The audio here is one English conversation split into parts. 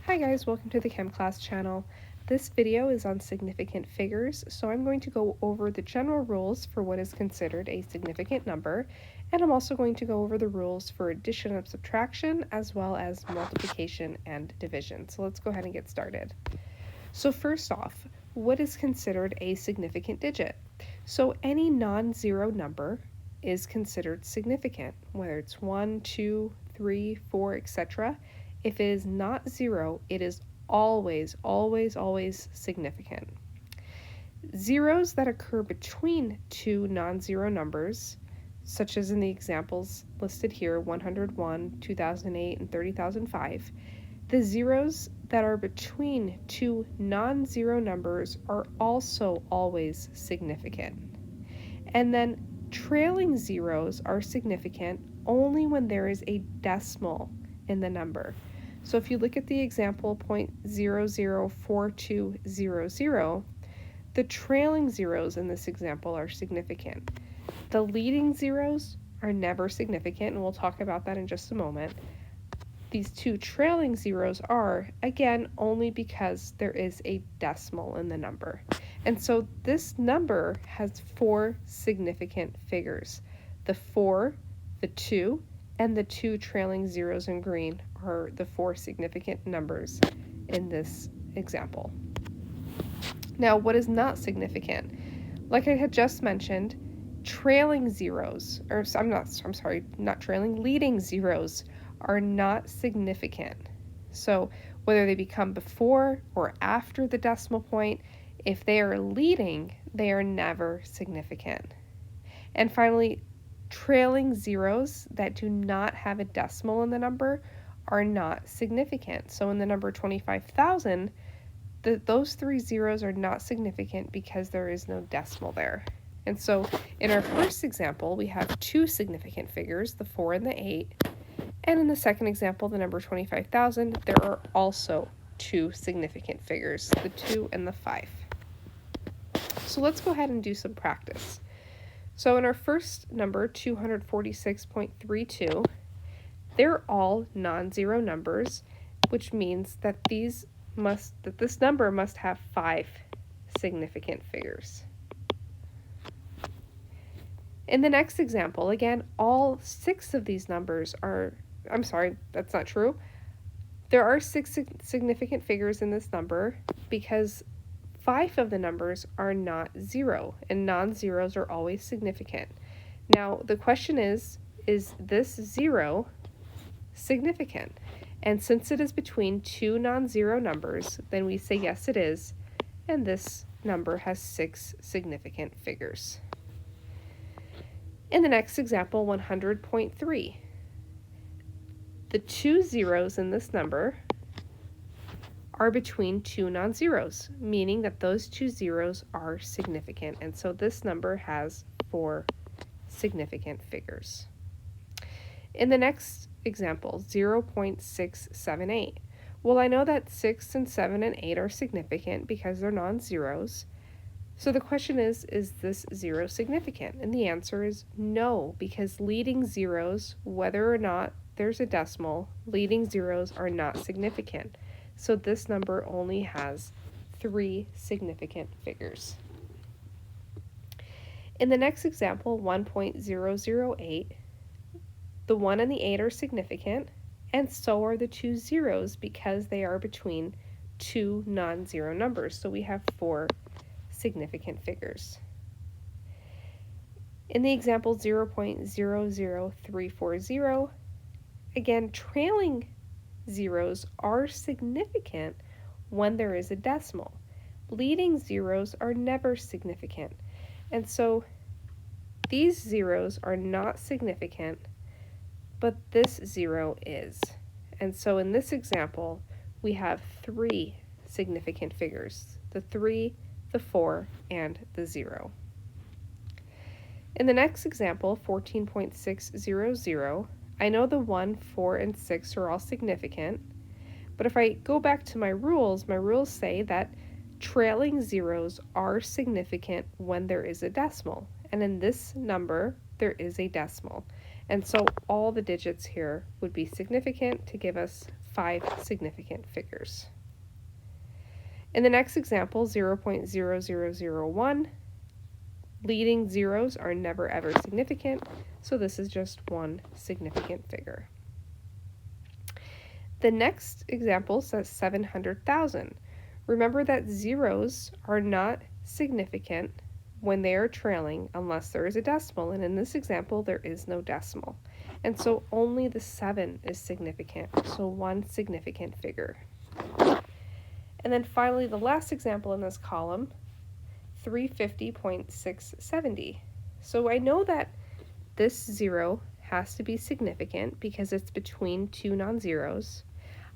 Hi guys, welcome to the Chem Class channel. This video is on significant figures, so I'm going to go over the general rules for what is considered a significant number, and I'm also going to go over the rules for addition and subtraction, as well as multiplication and division. So let's go ahead and get started. So first off, what is considered a significant digit? So any non-zero number is considered significant, whether it's 1, 2, 3, 4, etc. If it is not zero, it is always, always, always significant. Zeros that occur between two non-zero numbers, such as in the examples listed here, 101, 2008, and 30,005, the zeros that are between two non-zero numbers are also always significant. And then trailing zeros are significant only when there is a decimal in the number. So if you look at the example 0.004200, the trailing zeros in this example are significant. The leading zeros are never significant, and we'll talk about that in just a moment. These two trailing zeros are, again, only because there is a decimal in the number. And so this number has four significant figures. The 4, the 2, and the two trailing zeros in green are the four significant numbers in this example. Now, what is not significant? Like I had just mentioned, leading zeros are not significant. So whether they become before or after the decimal point, if they are leading, they are never significant. And finally, trailing zeros that do not have a decimal in the number are not significant. So in the number 25,000, those three zeros are not significant because there is no decimal there. And so in our first example, we have two significant figures, the 4 and the 8. And in the second example, the number 25,000, there are also two significant figures, the 2 and the 5. So let's go ahead and do some practice. So in our first number, 246.32, they're all non-zero numbers, which means that this number must have 5 significant figures. In the next example, again, all 6 of these numbers are, I'm sorry, that's not true. There are 6 significant figures in this number because 5 of the numbers are not zero, and non-zeros are always significant. Now, the question is this 0 significant? And since it is between two non-zero numbers, then we say yes, it is, and this number has 6 significant figures. In the next example, 100.3, the two zeros in this number are between two non-zeros, meaning that those two zeros are significant, and so this number has 4 significant figures. In the next example, 0.678, well, I know that 6 and 7 and 8 are significant because they're non-zeros. So the question is this 0 significant? And the answer is no, because leading zeros, whether or not there's a decimal, leading zeros are not significant. So this number only has 3 significant figures. In the next example, 1.008, the 1 and the 8 are significant, and so are the two zeros because they are between two non-zero numbers. So we have 4 significant figures. In the example 0.00340, again, trailing zeros are significant when there is a decimal. Leading zeros are never significant. And so these zeros are not significant, but this 0 is. And so in this example, we have 3 significant figures, the 3, the 4, and the 0. In the next example, 14.600, I know the 1, 4, and 6 are all significant, but if I go back to my rules say that trailing zeros are significant when there is a decimal, and in this number, there is a decimal. And so all the digits here would be significant to give us 5 significant figures. In the next example, 0.0001, leading zeros are never ever significant, so this is just one significant figure. The next example says 700,000. Remember that zeros are not significant when they are trailing unless there is a decimal, and in this example there is no decimal. And so only the 7 is significant, so one significant figure. And then finally, the last example in this column, 350.670. So I know that this 0 has to be significant because it's between two non-zeros.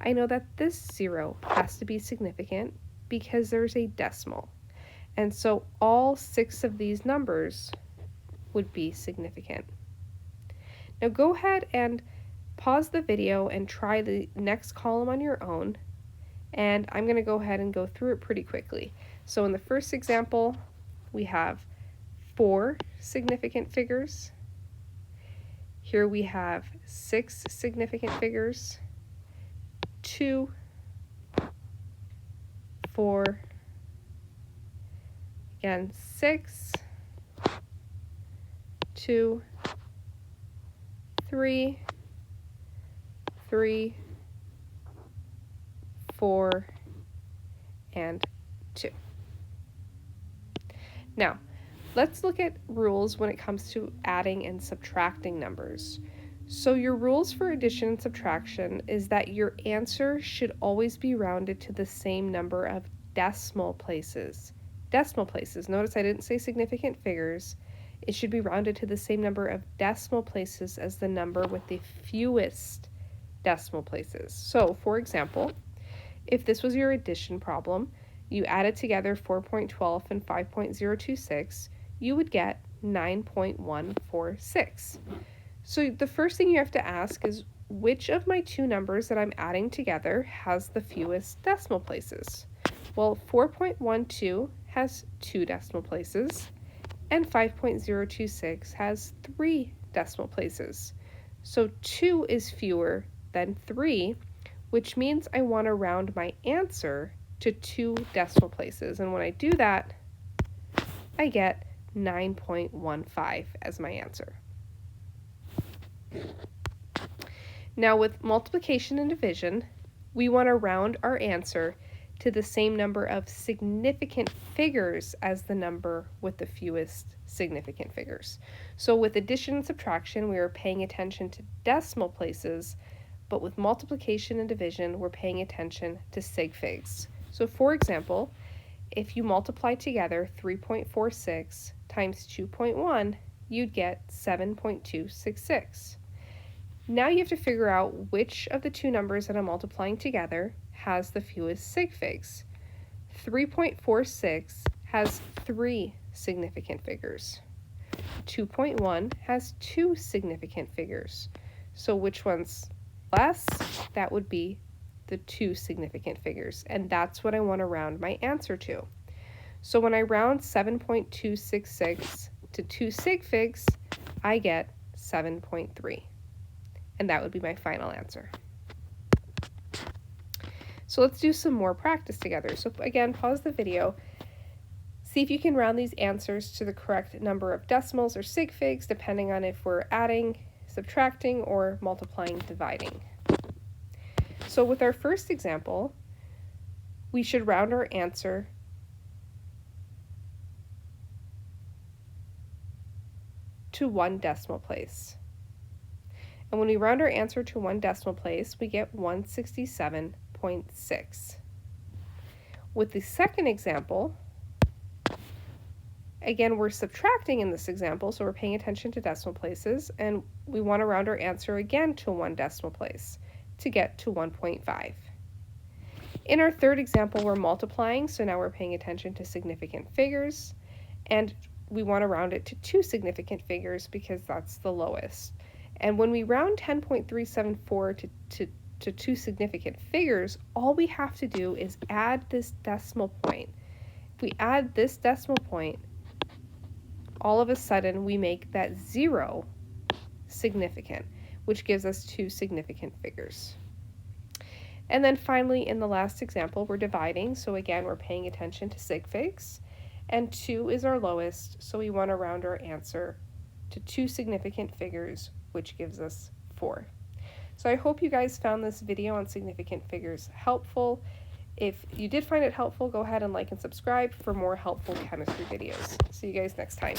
I know that this 0 has to be significant because there's a decimal. And so all 6 of these numbers would be significant. Now go ahead and pause the video and try the next column on your own. And I'm going to go ahead and go through it pretty quickly. So in the first example, we have 4 significant figures. Here we have 6 significant figures, 2, 4, again 6, 2, 3, 3, 4, and 2. Now, let's look at rules when it comes to adding and subtracting numbers. So your rules for addition and subtraction is that your answer should always be rounded to the same number of decimal places. Decimal places. Notice I didn't say significant figures. It should be rounded to the same number of decimal places as the number with the fewest decimal places. So, for example, if this was your addition problem, you added together 4.12 and 5.026, you would get 9.146. So the first thing you have to ask is, which of my two numbers that I'm adding together has the fewest decimal places? Well, 4.12 has 2 decimal places, and 5.026 has 3 decimal places. So 2 is fewer than 3, which means I want to round my answer to 2 decimal places. And when I do that, I get 9.15 as my answer. Now with multiplication and division, we want to round our answer to the same number of significant figures as the number with the fewest significant figures. So with addition and subtraction, we are paying attention to decimal places, but with multiplication and division, we're paying attention to sig figs. So for example, if you multiply together 3.46 times 2.1, you'd get 7.266. Now you have to figure out which of the two numbers that I'm multiplying together has the fewest sig figs. 3.46 has 3 significant figures. 2.1 has 2 significant figures. So which one's less? That would be the 2 significant figures, and that's what I want to round my answer to. So when I round 7.266 to 2 sig figs, I get 7.3. And that would be my final answer. So let's do some more practice together. So again, pause the video. See if you can round these answers to the correct number of decimals or sig figs, depending on if we're adding, subtracting, or multiplying, dividing. So with our first example, we should round our answer to 1 decimal place. And when we round our answer to 1 decimal place, we get 167.6. With the second example, again, we're subtracting in this example, so we're paying attention to decimal places, and we want to round our answer again to 1 decimal place to get to 1.5. In our third example, we're multiplying, so now we're paying attention to significant figures, and we want to round it to 2 significant figures because that's the lowest. And when we round 10.374 to 2 significant figures, all we have to do is add this decimal point. If we add this decimal point, all of a sudden we make that 0 significant, which gives us 2 significant figures. And then finally, in the last example, we're dividing. So again, we're paying attention to sig figs. And 2 is our lowest, so we want to round our answer to 2 significant figures, which gives us 4. So I hope you guys found this video on significant figures helpful. If you did find it helpful, go ahead and like and subscribe for more helpful chemistry videos. See you guys next time.